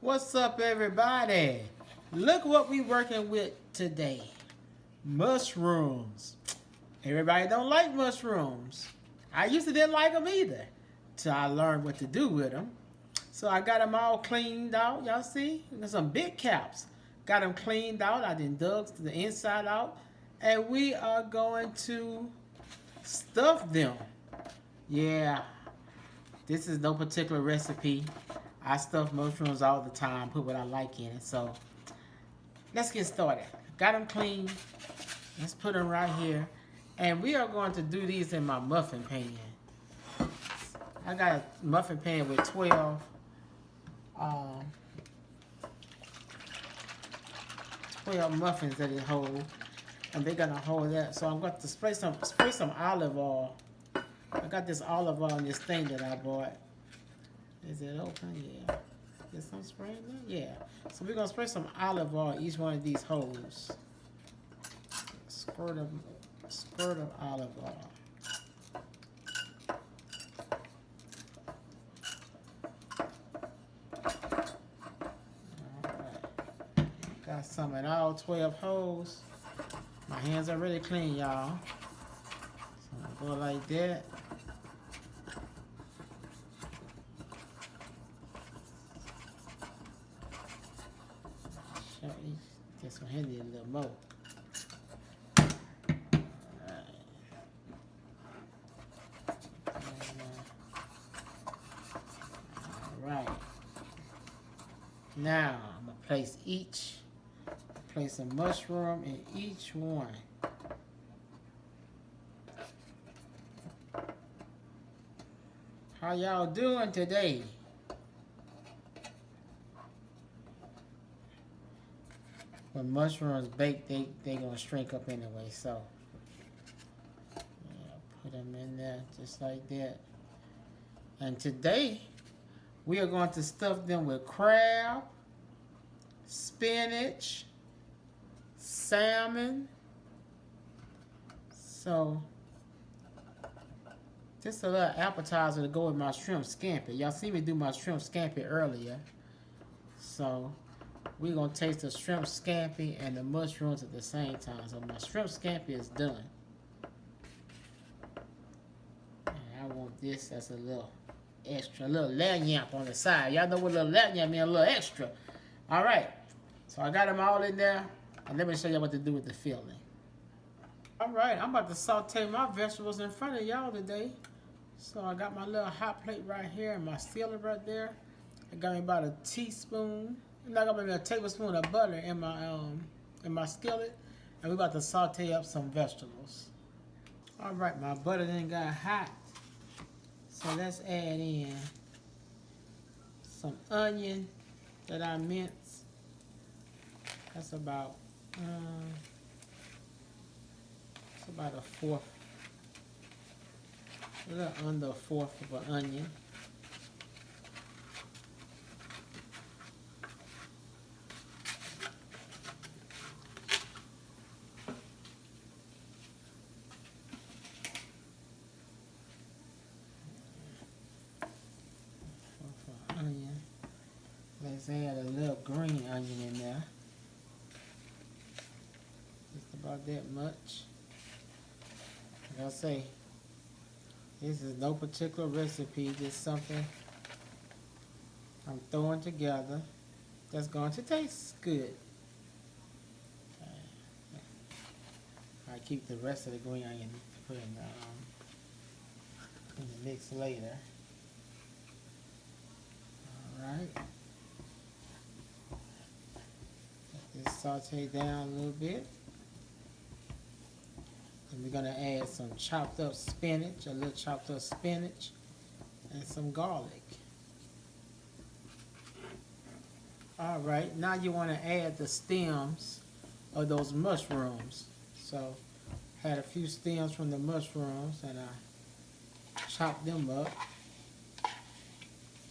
What's up, everybody? Look what we working with today. Mushrooms. Everybody don't like mushrooms. I used to didn't like them either. Till I learned what to do with them. So I got them all cleaned out. Y'all see? There's some big caps. Got them cleaned out. I done dug the inside out. And we are going to stuff them. Yeah. This is no particular recipe. I stuff mushrooms all the time, put what I like in it. So let's get started. Got them clean. Let's put them right here. And we are going to do these in my muffin pan. I got a muffin pan with 12 muffins that it holds. And they're gonna hold that. So I'm going to spray some olive oil. I got this olive oil in this thing that I bought. Is it open? Yeah. Is some spray in there? Yeah. So we're gonna spray some olive oil each one of these holes. Squirt of olive oil. Alright. Got some in all 12 holes. My hands are really clean, y'all. So I'll go like that. This one here need a little more. Alright. Now I'm gonna place a mushroom in each one. How y'all doing today? When mushrooms bake, they gonna shrink up anyway. So yeah, put them in there just like that. And today we are going to stuff them with crab, spinach, salmon. So just a little appetizer to go with my shrimp scampi. Y'all see me do my shrimp scampi earlier. So we're going to taste the shrimp scampi and the mushrooms at the same time. So my shrimp scampi is done. And I want this as a little extra, a little lagniappe on the side. Y'all know what a little lagniappe means, a little extra. All right. So I got them all in there. And let me show you what to do with the filling. All right. I'm about to saute my vegetables in front of y'all today. So I got my little hot plate right here and my skillet right there. I got me about a teaspoon. I got maybe a tablespoon of butter in my skillet, and we're about to saute up some vegetables. All right, my butter then got hot, so let's add in some onion that I minced. That's about a fourth, a little under a fourth of an onion. Let's add a little green onion in there. Just about that much. Like I say, this is no particular recipe, just something I'm throwing together that's going to taste good. I keep the rest of the green onion to put in the mix later. Alright. Let this saute down a little bit. And we're going to add some chopped up spinach, a little chopped up spinach, and some garlic. Alright, now you want to add the stems of those mushrooms. So, had a few stems from the mushrooms and I chopped them up.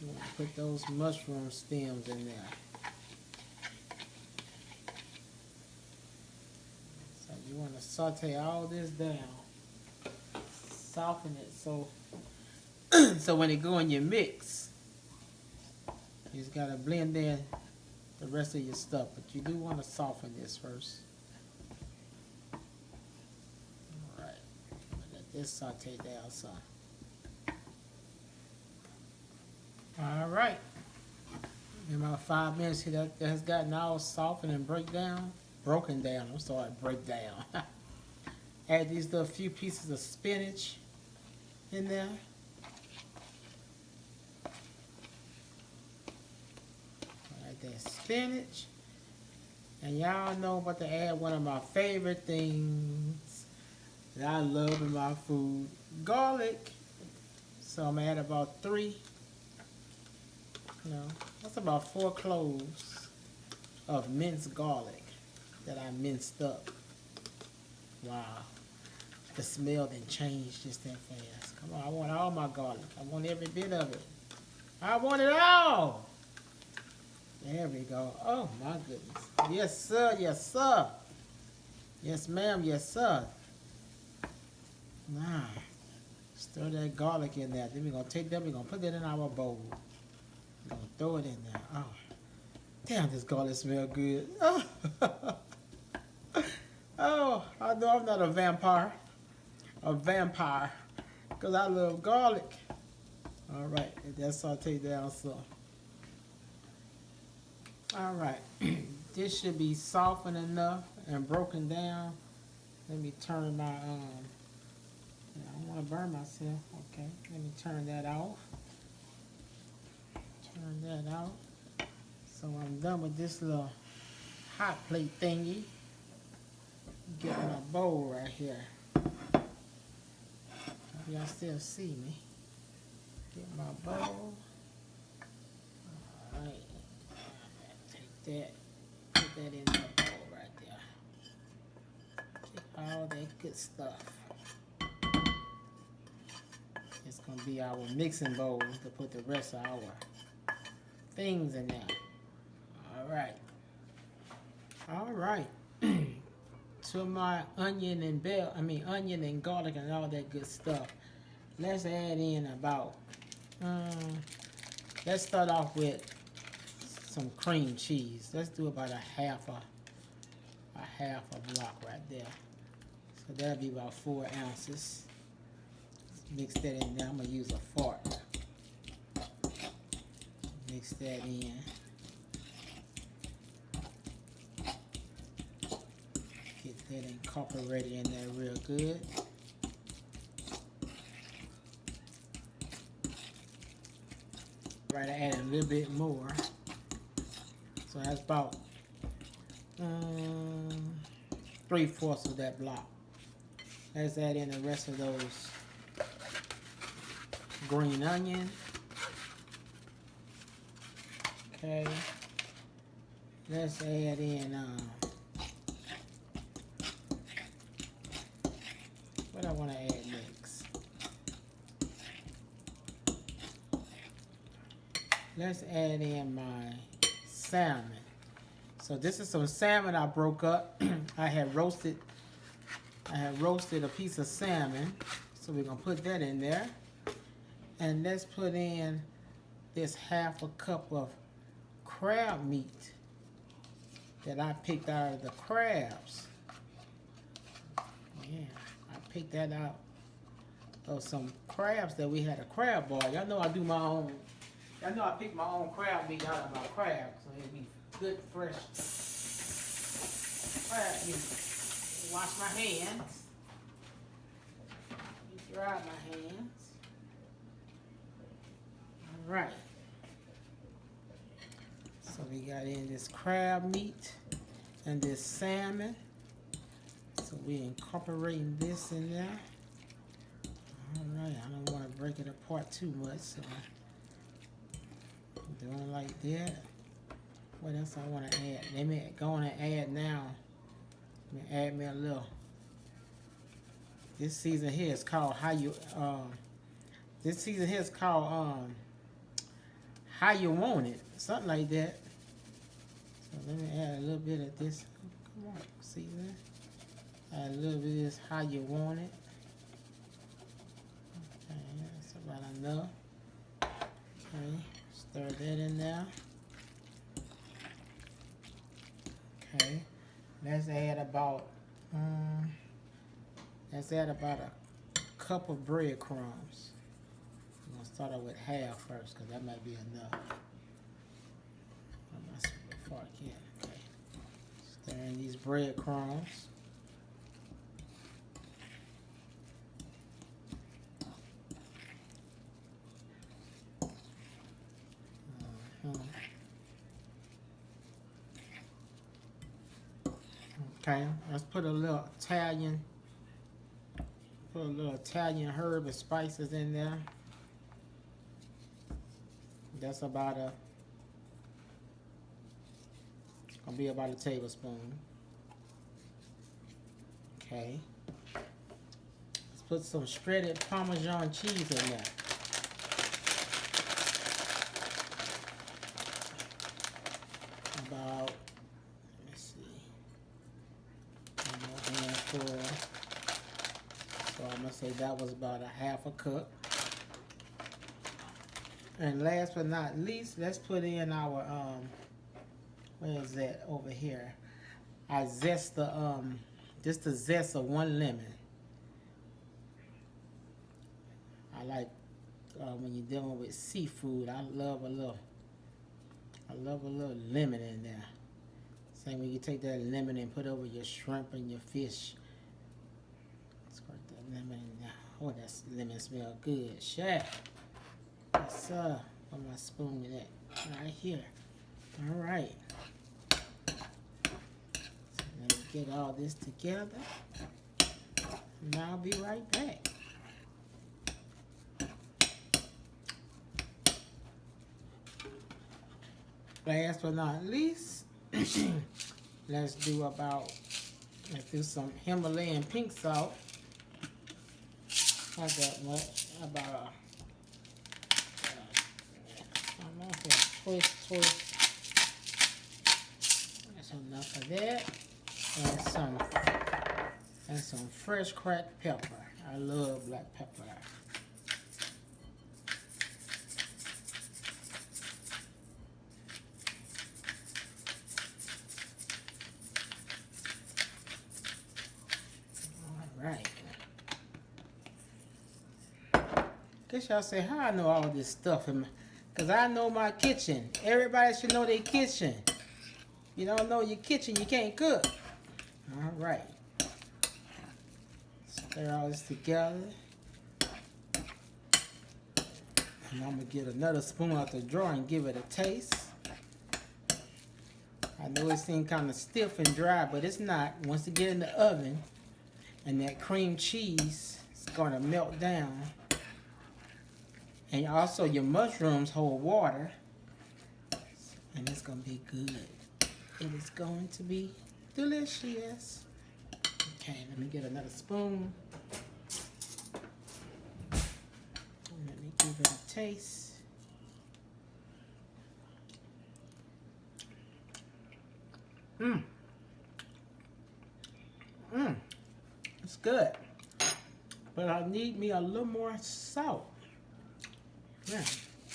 You want to put those mushroom stems in there. So you want to saute all this down. Soften it so so when it go in your mix, you just gotta blend in the rest of your stuff, but you do want to soften this first. Alright, let this saute down some. Alright, in about 5 minutes, see that has gotten all softened and broken down. I'm sorry, break down. Add these little few pieces of spinach in there. Add that spinach. And y'all know about to add one of my favorite things that I love in my food, garlic. So I'm gonna add about 3, that's about 4 cloves of minced garlic that I minced up. Wow, the smell didn't change just that fast. Come on, I want all my garlic. I want every bit of it. I want it all. There we go. Oh my goodness. Yes sir, yes sir. Yes ma'am, yes sir. Nah, stir that garlic in there. Then we're gonna take that, we're gonna put that in our bowl. We're gonna throw it in there. Oh, damn, this garlic smells good. Oh. Oh, I know I'm not a vampire. A vampire. Because I love garlic. Alright, that's saute down some. Alright, this should be softened enough and broken down. Let me turn my, I don't want to burn myself. Okay, let me turn that off. Turn that out. So I'm done with this little hot plate thingy. Get my bowl right here. Y'all still see me. Get my bowl. Alright. Take that. Put that in my bowl right there. Get all that good stuff. It's going to be our mixing bowl to put the rest of our things in there. Alright. Alright. To my onion and garlic and all that good stuff. Let's add in about, let's start off with some cream cheese. Let's do about a half a block right there. So that'll be about 4 ounces. Mix that in there. I'm gonna use a fork. Mix that in. Get that incorporated in there real good. Right, I add a little bit more. So that's about 3/4 of that block. Let's add in the rest of those green onion. Okay. Let's add in what I want to add next. Let's add in my salmon. So this is some salmon I broke up. I had roasted a piece of salmon. So we're gonna put that in there. And let's put in this 1/2 cup of crab meat that I picked out of the crabs. Yeah, I picked that out of some crabs that we had a crab bar. Y'all know I do my own. Y'all know I pick my own crab meat out of my crab, so it'll be good, fresh crab meat. Wash my hands. Dry my hands. All right. So we got in this crab meat and this salmon. So we incorporating this in there. All right. I don't want to break it apart too much, so I'm doing it like that. What else I want to add? Let me go on and add now. Let me add me a little. This season here is called How You Want It, something like that. So let me add a little bit of this. Come on, season. Add a little bit of this How You Want It. Okay, that's about enough. Okay, stir that in there. Okay. Let's add about a cup of breadcrumbs. I'm gonna start out with half first, because that might be enough. I'm not super far I can. Okay. Stir in these breadcrumbs. Okay, let's put a little Italian herb and spices in there. That's about gonna be about a tablespoon. Okay. Let's put some shredded Parmesan cheese in there. About, let me see, one more handful. So I'm gonna say that was about a half a cup. And last but not least, let's put in our where is that over here? I zest the just the zest of one lemon. I like when you're dealing with seafood, I love a little lemon in there. Same when you take that lemon and put over your shrimp and your fish. Squirt that lemon in there. Oh, that lemon smells good. Chef. Yes, sir. Put my spoon in it right here. All right. So let me get all this together. And I'll be right back. Last but not least, let's do some Himalayan pink salt. Not that much, about twist. That's enough of that. And some fresh cracked pepper. I love black pepper. Right. Guess y'all say, how I know all this stuff in my, because I know my kitchen. Everybody should know their kitchen. You don't know your kitchen, you can't cook. All right. Stir all this together. And I'm going to get another spoon out the drawer and give it a taste. I know it seems kind of stiff and dry, but it's not. Once it get in the oven, and that cream cheese is going to melt down. And also your mushrooms hold water. And it's going to be good. It is going to be delicious. Okay, let me get another spoon. And let me give it a taste. It's good. But I need me a little more salt. Yeah,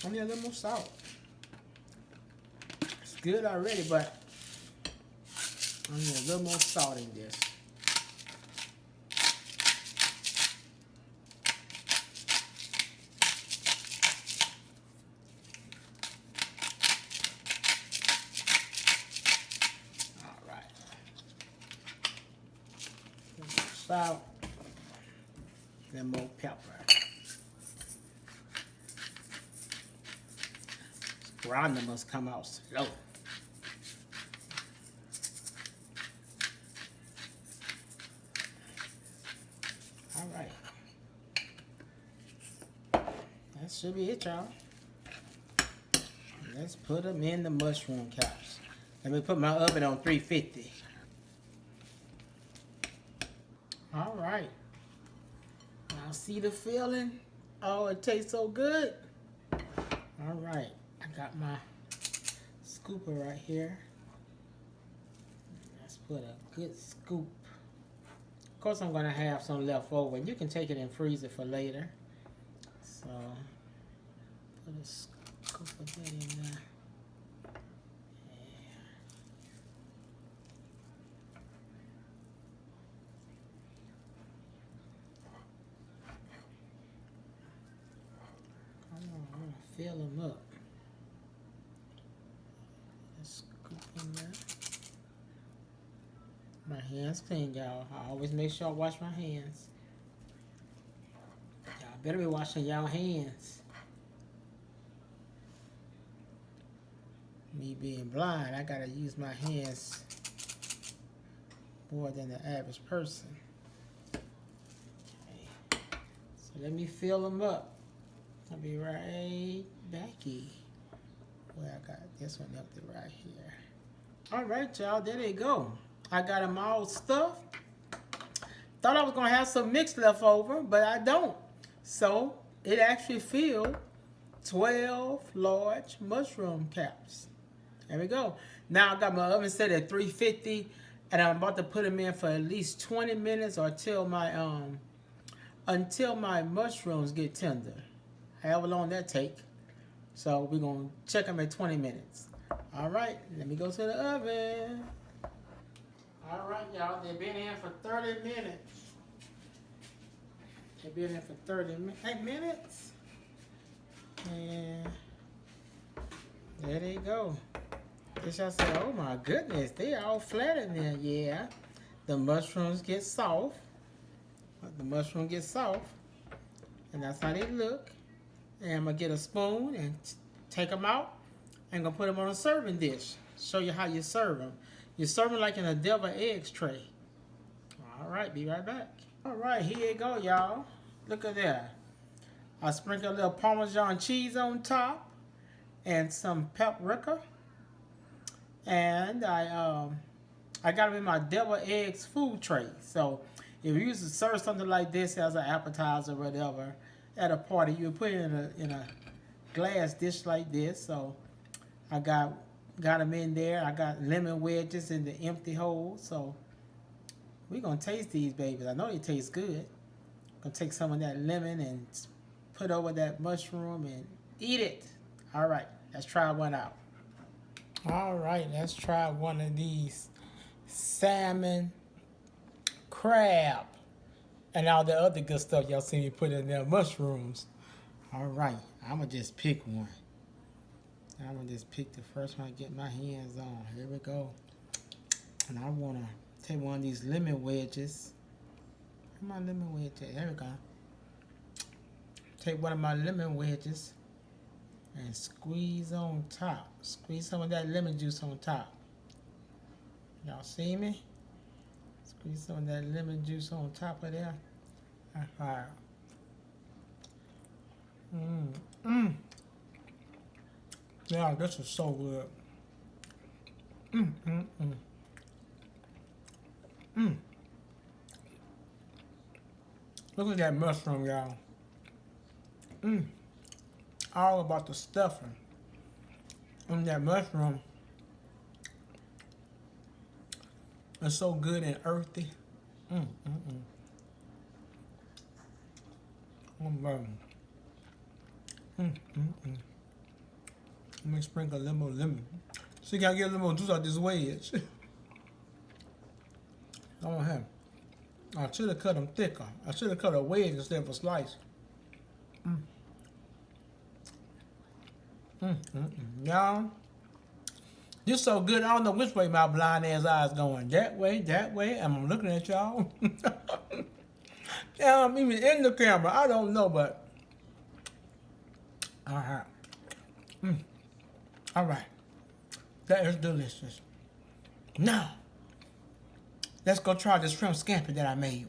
I need a little more salt. It's good already, but I need a little more salt in this. All right. Salt. Then more pepper. Grinder must come out slow. All right. That should be it, y'all. Let's put them in the mushroom caps. Let me put my oven on 350. All right. Now see the feeling? Oh, it tastes so good. All right. I got my scooper right here. Let's put a good scoop. Of course, I'm going to have some left over. You can take it and freeze it for later. So, put a scoop of that in there. fill them up. Let's scoop in there. My hands clean, y'all. I always make sure I wash my hands. Y'all better be washing y'all hands. Me being blind, I gotta use my hands more than the average person. Okay. So let me fill them up. I'll be right backy. Well, I got this one up to right here. All right, y'all, there they go. I got them all stuffed. Thought I was gonna have some mix left over, but I don't. So it actually filled 12 large mushroom caps. There we go. Now I got my oven set at 350, and I'm about to put them in for at least 20 minutes or until my mushrooms get tender. However long that take. So we're gonna check them at 20 minutes. All right, let me go to the oven. All right, y'all, they've been in for 30 minutes. They've been in for 30 minutes. And there they go. This y'all say, oh my goodness, they all flat in there. Yeah, the mushrooms get soft. The mushroom gets soft, and that's how they look. And I'm gonna get a spoon and take them out. I'm gonna put them on a serving dish. Show you how you serve them. You serve them like in a deviled eggs tray. All right, be right back. All right, here you go, y'all. Look at that. I sprinkle a little Parmesan cheese on top and some paprika. And I got them in my deviled eggs food tray. So if you used to serve something like this as an appetizer or whatever at a party, you would put it in a glass dish like this. So I got them in there. I got lemon wedges in the empty hole. So we're gonna taste these babies. I know they taste good. Gonna take some of that lemon and put over that mushroom and eat it. All right, let's try one out. All right, let's try one of these salmon, crab, and all the other good stuff y'all see me put in there, mushrooms. All right, I'm gonna just pick one. I'm gonna just pick the first one I get my hands on. Here we go. And I wanna take one of these lemon wedges. Where's my lemon wedge at? There we go. Take one of my lemon wedges and squeeze on top. Squeeze some of that lemon juice on top. Y'all see me? Squeeze some of that lemon juice on top of there. Alright. Yeah, this is so good. Look at that mushroom, y'all. All about the stuffing. And that mushroom is so good and earthy. Let me sprinkle a little more lemon. See, can I get a little more juice out this wedge? I don't have. I should have cut them thicker. I should have cut a wedge instead of a slice. Y'all, this so good. I don't know which way my blind ass eyes going. That way, and I'm looking at y'all. Yeah, I'm even in the camera. I don't know, but all right. All right, that is delicious. Now, let's go try this shrimp scampi that I made.